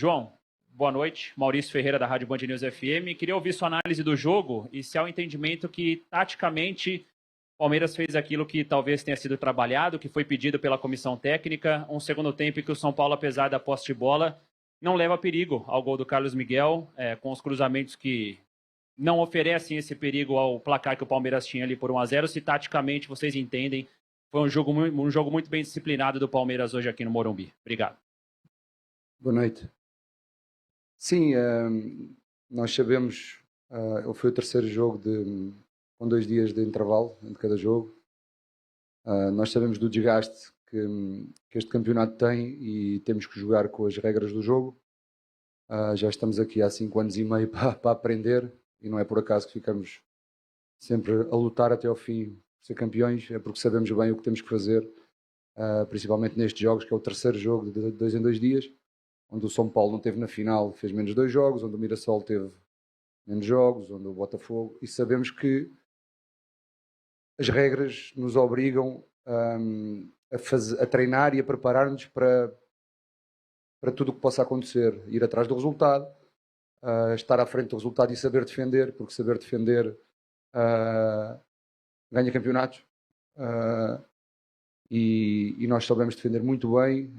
João, boa noite. Maurício Ferreira, da Rádio Band News FM. Queria ouvir sua análise do jogo e se há um entendimento que, taticamente, o Palmeiras fez aquilo que talvez tenha sido trabalhado, que foi pedido pela comissão técnica. Um segundo tempo em que o São Paulo, apesar da posse de bola, não leva perigo ao gol do Carlos Miguel, com os cruzamentos que não oferecem esse perigo ao placar que o Palmeiras tinha ali por 1-0. Se taticamente vocês entendem, foi um jogo muito bem disciplinado do Palmeiras hoje aqui no Morumbi. Obrigado. Boa noite. Sim, nós sabemos, foi o terceiro jogo com 2 dias de intervalo entre cada jogo. Nós sabemos do desgaste que este campeonato tem e temos que jogar com as regras do jogo. Já estamos aqui há 5 anos e meio para aprender e não é por acaso que ficamos sempre a lutar até ao fim por ser campeões, é porque sabemos bem o que temos que fazer, principalmente nestes jogos, que é o terceiro jogo de 2 em 2 dias, onde o São Paulo não teve na final, fez menos 2 jogos, onde o Mirassol teve menos jogos, onde o Botafogo, e sabemos que as regras nos obrigam a treinar e a preparar-nos para tudo o que possa acontecer, ir atrás do resultado, estar à frente do resultado e saber defender, porque saber defender ganha campeonatos. E nós soubemos defender muito bem,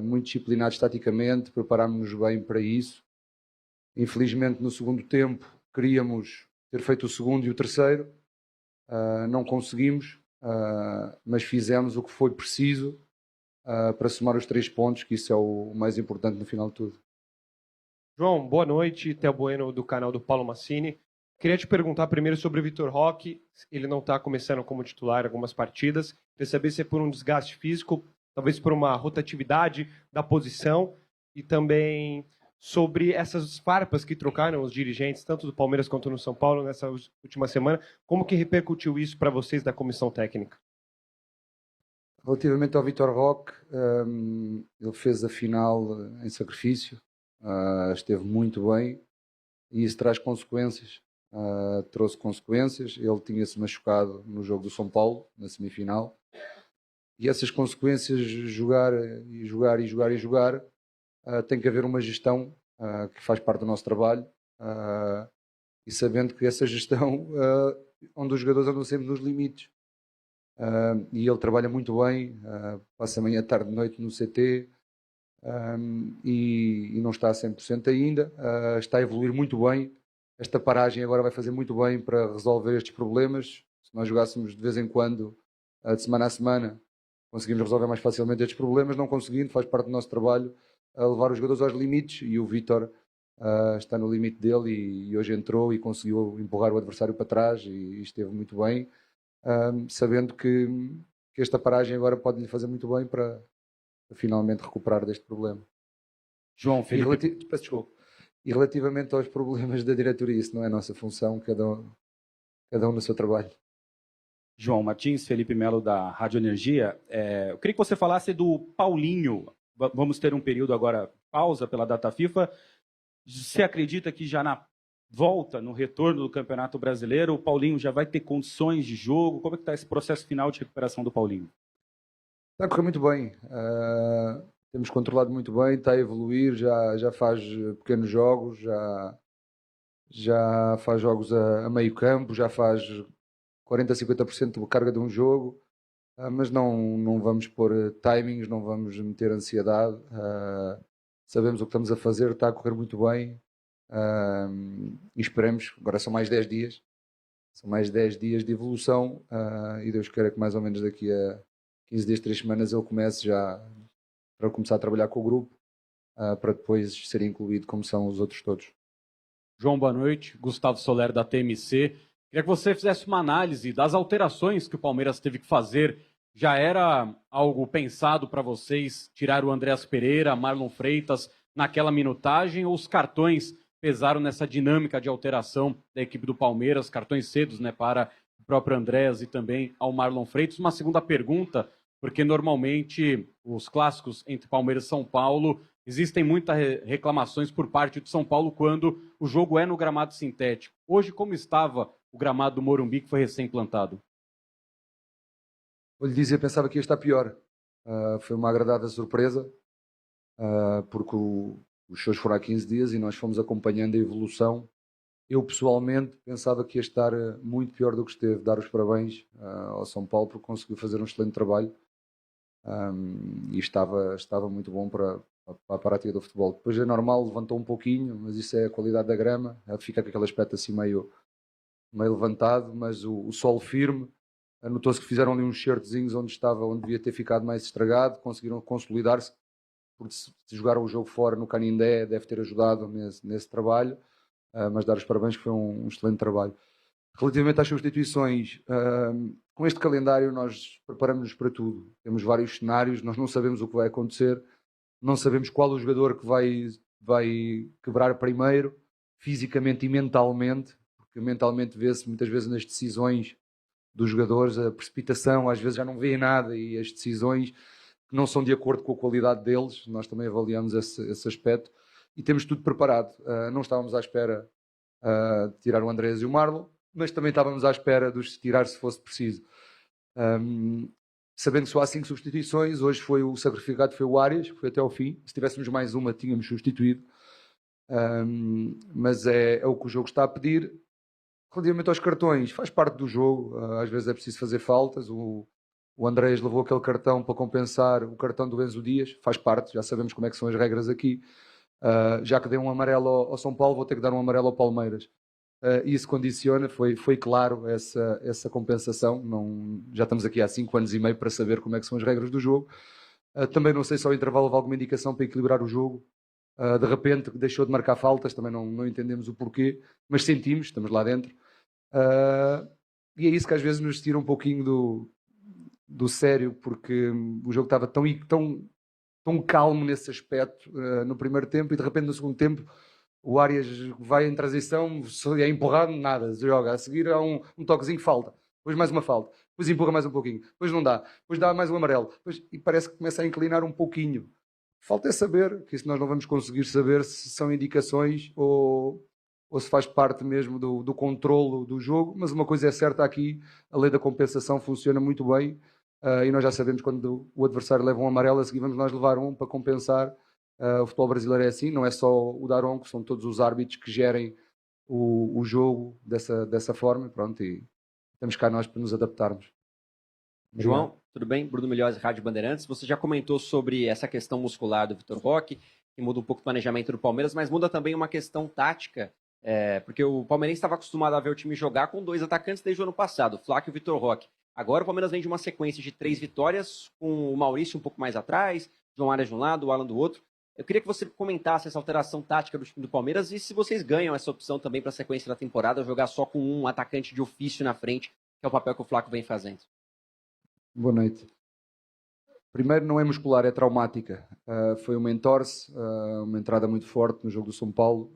muito disciplinados taticamente, preparámos-nos bem para isso. Infelizmente, no segundo tempo, queríamos ter feito o segundo e o terceiro, não conseguimos, mas fizemos o que foi preciso para somar os 3 pontos, que isso é o mais importante no final de tudo. João, boa noite. Theo Bueno, do canal do Paulo Massini. Queria te perguntar primeiro sobre o Vitor Roque. Ele não está começando como titular em algumas partidas. Queria saber se é por um desgaste físico, talvez por uma rotatividade da posição, e também sobre essas farpas que trocaram os dirigentes, tanto do Palmeiras quanto no São Paulo, nessa última semana. Como que repercutiu isso para vocês da comissão técnica? Relativamente ao Vitor Roque, ele fez a final em sacrifício, esteve muito bem e isso traz consequências. Trouxe consequências. Ele tinha-se machucado no jogo do São Paulo, na semifinal, e essas consequências, jogar, tem que haver uma gestão que faz parte do nosso trabalho, e sabendo que essa gestão, onde os jogadores andam sempre nos limites, e ele trabalha muito bem, passa manhã, tarde, noite no CT, e não está a 100% ainda, está a evoluir muito bem. Esta paragem agora vai fazer muito bem para resolver estes problemas. Se nós jogássemos de vez em quando, de semana a semana, conseguimos resolver mais facilmente estes problemas. Não conseguindo, faz parte do nosso trabalho a levar os jogadores aos limites, e o Vítor está no limite dele e hoje entrou e conseguiu empurrar o adversário para trás e esteve muito bem, sabendo que esta paragem agora pode lhe fazer muito bem para finalmente recuperar deste problema. João, Felipe... Peço desculpa. E relativamente aos problemas da diretoria, isso não é a nossa função, cada um no seu trabalho. João Martins, Felipe Melo, da Rádio Energia. Eu queria que você falasse do Paulinho. Vamos ter um período agora, pausa pela data FIFA. Você acredita que já na volta, no retorno do Campeonato Brasileiro, o Paulinho já vai ter condições de jogo? Como é que está esse processo final de recuperação do Paulinho? Está a correr muito bem. Temos controlado muito bem, está a evoluir, já faz pequenos jogos, já faz jogos a meio campo, já faz 40% a 50% de carga de um jogo, mas não vamos pôr timings, não vamos meter ansiedade, sabemos o que estamos a fazer, está a correr muito bem, e esperemos, agora são mais 10 dias, de evolução, e Deus queira que mais ou menos daqui a 15 dias, 3 semanas ele comece já para começar a trabalhar com o grupo, para depois ser incluído como são os outros todos. João, boa noite. Gustavo Soler, da TMC. Queria que você fizesse uma análise das alterações que o Palmeiras teve que fazer. Já era algo pensado para vocês tirar o Andreas Pereira, Marlon Freitas naquela minutagem, ou os cartões pesaram nessa dinâmica de alteração da equipe do Palmeiras, cartões cedos, né, para o próprio Andreas e também ao Marlon Freitas? Uma segunda pergunta, porque normalmente os clássicos entre Palmeiras e São Paulo, existem muitas reclamações por parte do São Paulo quando o jogo é no gramado sintético. Hoje, como estava o gramado do Morumbi, que foi recém-implantado? Vou lhe dizer, pensava que ia estar pior. Foi uma agradável surpresa, porque o Os shows foram há 15 dias e nós fomos acompanhando a evolução. Eu, pessoalmente, pensava que ia estar muito pior do que esteve. Dar os parabéns ao São Paulo porque conseguiu fazer um excelente trabalho e estava muito bom para a prática do futebol. Depois é normal, levantou um pouquinho, mas isso é a qualidade da grama. Fica com aquele aspecto assim meio levantado, mas o solo firme. Notou-se que fizeram ali uns certezinhos onde devia ter ficado mais estragado, conseguiram consolidar-se, porque se jogaram o jogo fora no Canindé deve ter ajudado nesse trabalho, mas dar os parabéns que foi um excelente trabalho. Relativamente às substituições, com este calendário nós preparamos-nos para tudo. Temos vários cenários, nós não sabemos o que vai acontecer, não sabemos qual o jogador que vai quebrar primeiro, fisicamente e mentalmente, porque mentalmente vê-se muitas vezes nas decisões dos jogadores, a precipitação, às vezes já não vêem nada e as decisões que não são de acordo com a qualidade deles, nós também avaliamos esse aspecto e temos tudo preparado. Não estávamos à espera de tirar o Andrés e o Marlon, mas também estávamos à espera de os tirar se fosse preciso. Sabendo que só há 5 substituições, hoje foi o sacrificado, foi o Arias, que foi até ao fim. Se tivéssemos mais uma, tínhamos substituído. Mas é o que o jogo está a pedir. Relativamente aos cartões, faz parte do jogo, às vezes é preciso fazer faltas. O Andrés levou aquele cartão para compensar o cartão do Enzo Dias, faz parte, já sabemos como é que são as regras aqui. Já que dei um amarelo ao São Paulo, vou ter que dar um amarelo ao Palmeiras. Isso condiciona, foi claro essa compensação. Já estamos aqui há 5 anos e meio para saber como é que são as regras do jogo. Também não sei se ao intervalo houve alguma indicação para equilibrar o jogo. De repente deixou de marcar faltas, também não entendemos o porquê, mas sentimos, estamos lá dentro. E é isso que às vezes nos tira um pouquinho do sério, porque o jogo estava tão calmo nesse aspecto no primeiro tempo e de repente no segundo tempo o Arias vai em transição, é empurrado, nada, joga. A seguir há um toquezinho, falta, depois mais uma falta, depois empurra mais um pouquinho, depois não dá, depois dá mais um amarelo, e parece que começa a inclinar um pouquinho. Falta é saber, que isso nós não vamos conseguir saber se são indicações ou se faz parte mesmo do controlo do jogo, mas uma coisa é certa aqui, a lei da compensação funciona muito bem e nós já sabemos quando o adversário leva um amarelo, a seguir vamos nós levar um para compensar. O futebol brasileiro é assim, não é só o Daronco, são todos os árbitros que gerem o jogo dessa forma, pronto, e estamos cá nós para nos adaptarmos. João, tudo bem? Bruno Milhões, Rádio Bandeirantes. Você já comentou sobre essa questão muscular do Vitor Roque, que muda um pouco o planejamento do Palmeiras, mas muda também uma questão tática, porque o palmeirense estava acostumado a ver o time jogar com 2 atacantes desde o ano passado, o Flaco e o Vitor Roque. Agora o Palmeiras vem de uma sequência de 3 vitórias, com o Maurício um pouco mais atrás, João Arias de um lado, o Alan do outro. Eu queria que você comentasse essa alteração tática do time do Palmeiras e se vocês ganham essa opção também para a sequência da temporada, jogar só com um atacante de ofício na frente, que é o papel que o Flaco vem fazendo. Boa noite. Primeiro, não é muscular, é traumática. Foi uma entorse, uma entrada muito forte no jogo do São Paulo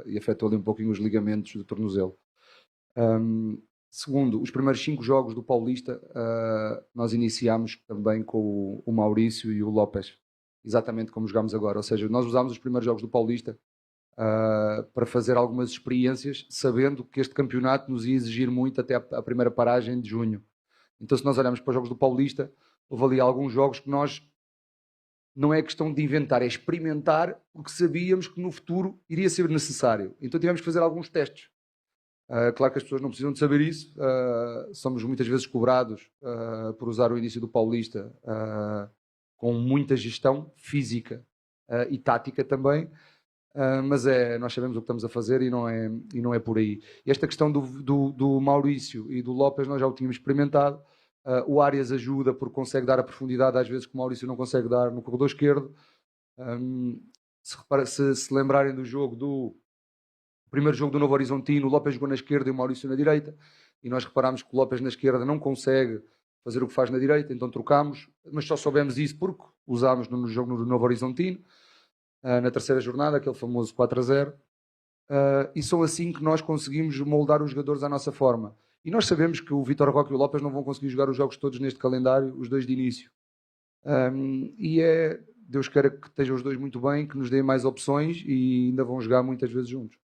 e afetou ali um pouquinho os ligamentos do tornozelo. Segundo, os primeiros 5 jogos do Paulista nós iniciámos também com o Maurício e o Lopes, exatamente como jogámos agora. Ou seja, nós usámos os primeiros jogos do Paulista para fazer algumas experiências, sabendo que este campeonato nos ia exigir muito até a primeira paragem de junho. Então, se nós olharmos para os jogos do Paulista, houve ali alguns jogos que nós não é questão de inventar, é experimentar, porque sabíamos que no futuro iria ser necessário. Então tivemos que fazer alguns testes. Claro que as pessoas não precisam de saber isso. Somos muitas vezes cobrados por usar o início do Paulista com muita gestão física e tática também. Mas nós sabemos o que estamos a fazer e não é por aí. E esta questão do Maurício e do Lopes nós já o tínhamos experimentado. O Arias ajuda porque consegue dar a profundidade às vezes que o Maurício não consegue dar no corredor esquerdo. Se lembrarem do primeiro jogo do Novo Horizontino, o Lopes jogou na esquerda e o Maurício na direita, e nós reparámos que o Lopes na esquerda não consegue fazer o que faz na direita, então trocámos, mas só soubemos isso porque usámos no jogo do Novo Horizontino, na terceira jornada, aquele famoso 4-0, e são assim que nós conseguimos moldar os jogadores à nossa forma. E nós sabemos que o Vitor Roque e o Lopes não vão conseguir jogar os jogos todos neste calendário, os dois de início. Deus queira que estejam os dois muito bem, que nos deem mais opções e ainda vão jogar muitas vezes juntos.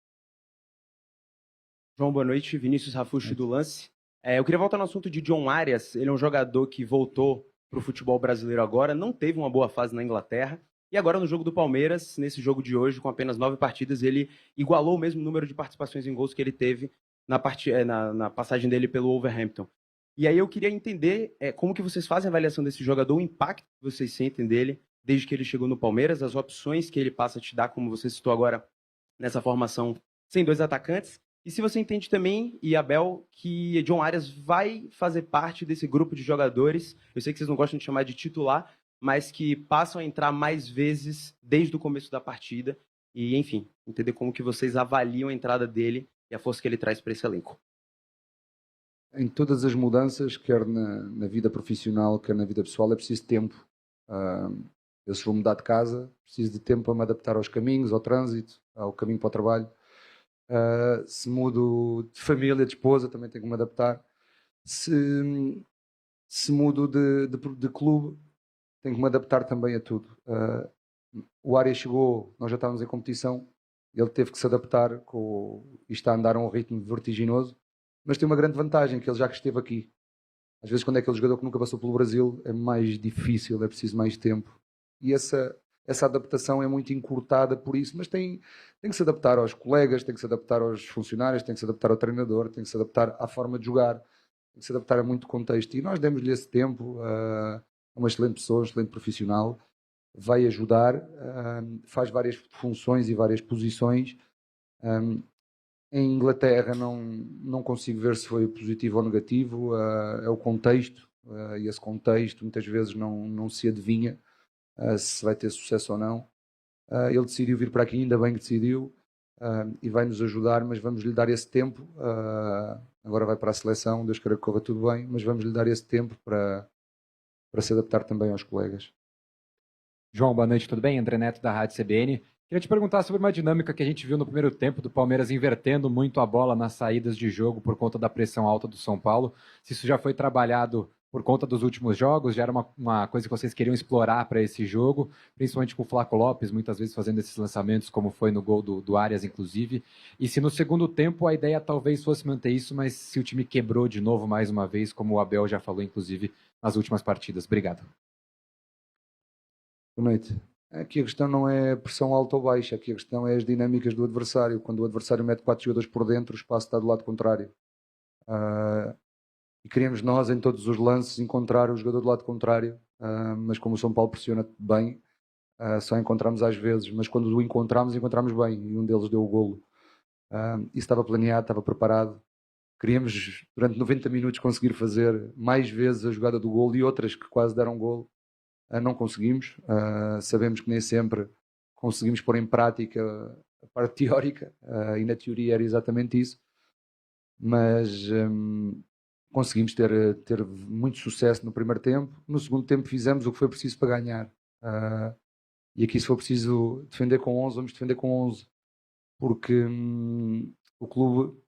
João, boa noite. Vinícius Rafucci do Lance. Eu queria voltar no assunto de John Arias. Ele é um jogador que voltou para o futebol brasileiro agora, não teve uma boa fase na Inglaterra, E agora no jogo do Palmeiras, nesse jogo de hoje, com apenas 9 partidas, ele igualou o mesmo número de participações em gols que ele teve na passagem dele pelo Wolverhampton. E aí eu queria entender como que vocês fazem a avaliação desse jogador, o impacto que vocês sentem dele desde que ele chegou no Palmeiras, as opções que ele passa a te dar, como você citou agora, nessa formação sem 2 atacantes. E se você entende também, e Abel, que John Arias vai fazer parte desse grupo de jogadores, eu sei que vocês não gostam de chamar de titular, mas que passam a entrar mais vezes desde o começo da partida. E, enfim, entender como que vocês avaliam a entrada dele e a força que ele traz para esse elenco. Em todas as mudanças, quer na vida profissional, quer na vida pessoal, é preciso tempo. Eu, se vou mudar de casa, preciso de tempo para me adaptar aos caminhos, ao trânsito, ao caminho para o trabalho. Se mudo de família, de esposa, também tenho que me adaptar. Se mudo de clube, tenho que me adaptar também a tudo. O Arias chegou, nós já estávamos em competição, ele teve que se adaptar e está a andar a um ritmo vertiginoso, mas tem uma grande vantagem, que ele já que esteve aqui. Às vezes, quando é aquele jogador que nunca passou pelo Brasil, é mais difícil, é preciso mais tempo. E essa adaptação é muito encurtada por isso, mas tem que se adaptar aos colegas, tem que se adaptar aos funcionários, tem que se adaptar ao treinador, tem que se adaptar à forma de jogar, tem que se adaptar a muito contexto. E nós demos-lhe esse tempo, uma excelente pessoa, um excelente profissional, vai ajudar, faz várias funções e várias posições. Em Inglaterra não consigo ver se foi positivo ou negativo, é o contexto, e esse contexto muitas vezes não se adivinha se vai ter sucesso ou não. Ele decidiu vir para aqui, ainda bem que decidiu, e vai nos ajudar, mas vamos lhe dar esse tempo. Agora vai para a seleção, Deus queira que corra tudo bem, mas vamos lhe dar esse tempo para se adaptar também aos colegas. João, boa noite, tudo bem? André Neto, da Rádio CBN. Queria te perguntar sobre uma dinâmica que a gente viu no primeiro tempo do Palmeiras invertendo muito a bola nas saídas de jogo por conta da pressão alta do São Paulo. Se isso já foi trabalhado por conta dos últimos jogos, já era uma coisa que vocês queriam explorar para esse jogo, principalmente com o Flaco Lopes, muitas vezes fazendo esses lançamentos, como foi no gol do Arias, inclusive. E se no segundo tempo a ideia talvez fosse manter isso, mas se o time quebrou de novo mais uma vez, como o Abel já falou, inclusive, nas últimas partidas. Obrigado. Boa noite. Aqui a questão não é pressão alta ou baixa, aqui a questão é as dinâmicas do adversário. Quando o adversário mete 4 jogadores por dentro, o espaço está do lado contrário. E queríamos nós, em todos os lances, encontrar o jogador do lado contrário, mas como o São Paulo pressiona bem, só encontramos às vezes, mas quando o encontramos bem, e um deles deu o golo. Isso estava planeado, estava preparado. Queríamos, durante 90 minutos, conseguir fazer mais vezes a jogada do golo e outras que quase deram golo. Não conseguimos, sabemos que nem sempre conseguimos pôr em prática a parte teórica, e na teoria era exatamente isso, mas conseguimos ter muito sucesso no primeiro tempo. No segundo tempo fizemos o que foi preciso para ganhar, e aqui, se for preciso defender com 11, vamos defender com 11, porque o clube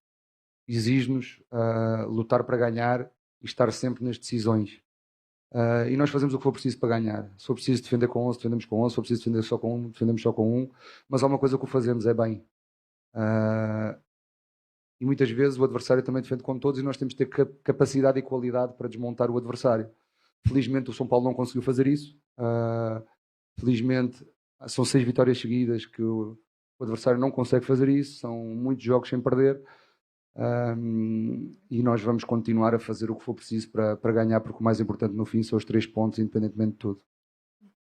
exige-nos lutar para ganhar e estar sempre nas decisões. E nós fazemos o que for preciso para ganhar. Se for preciso defender com 11, defendemos com 11. Se for preciso defender só com 1, defendemos só com 1. Mas há uma coisa que o fazemos, é bem. E muitas vezes o adversário também defende com todos e nós temos que ter capacidade e qualidade para desmontar o adversário. Felizmente o São Paulo não conseguiu fazer isso. Felizmente são 6 vitórias seguidas que o adversário não consegue fazer isso. São muitos jogos sem perder. E nós vamos continuar a fazer o que for preciso para ganhar, porque o mais importante no fim são os 3 pontos, independentemente de tudo.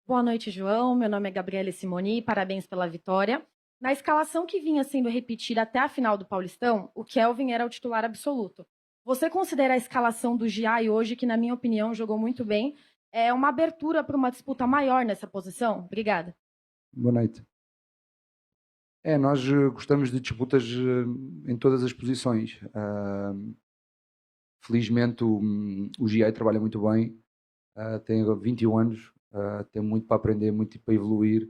Boa noite, João. Meu nome é Gabriele Simoni, parabéns pela vitória. Na escalação que vinha sendo repetida até a final do Paulistão, o Kelvin era o titular absoluto. Você considera a escalação do Giai hoje, que na minha opinião jogou muito bem, uma abertura para uma disputa maior nessa posição? Obrigada. Boa noite. Nós gostamos de disputas em todas as posições. Felizmente o Giai trabalha muito bem, tem 21 anos, tem muito para aprender, muito para evoluir,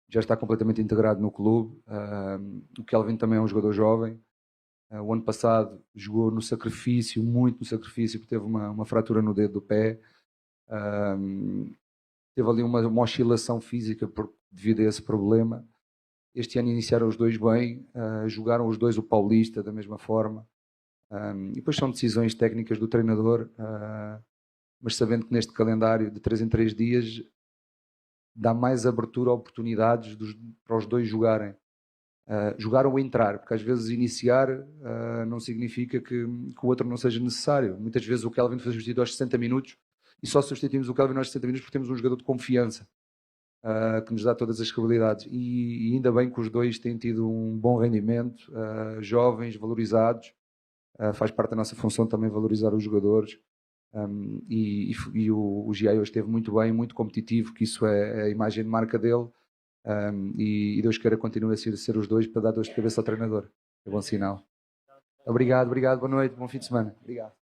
já está completamente integrado no clube. O Kelvin também é um jogador jovem. O ano passado jogou no sacrifício, muito no sacrifício, porque teve uma fratura no dedo do pé. Teve ali uma oscilação física devido a esse problema. Este ano iniciaram os dois bem, jogaram os dois o Paulista da mesma forma. E depois são decisões técnicas do treinador, mas sabendo que neste calendário de 3 em 3 dias dá mais abertura a oportunidades para os dois jogarem. Jogar ou entrar, porque às vezes iniciar não significa que o outro não seja necessário. Muitas vezes o Kelvin foi substituído aos 60 minutos e só substituímos o Kelvin aos 60 minutos porque temos um jogador de confiança que nos dá todas as qualidades. E ainda bem que os dois têm tido um bom rendimento, jovens, valorizados. Faz parte da nossa função também valorizar os jogadores. E o Giai hoje esteve muito bem, muito competitivo, que isso é a imagem de marca dele. E Deus queira continue a ser os dois para dar dor de cabeça ao treinador. É bom sinal. Obrigado, boa noite, bom fim de semana. Obrigado.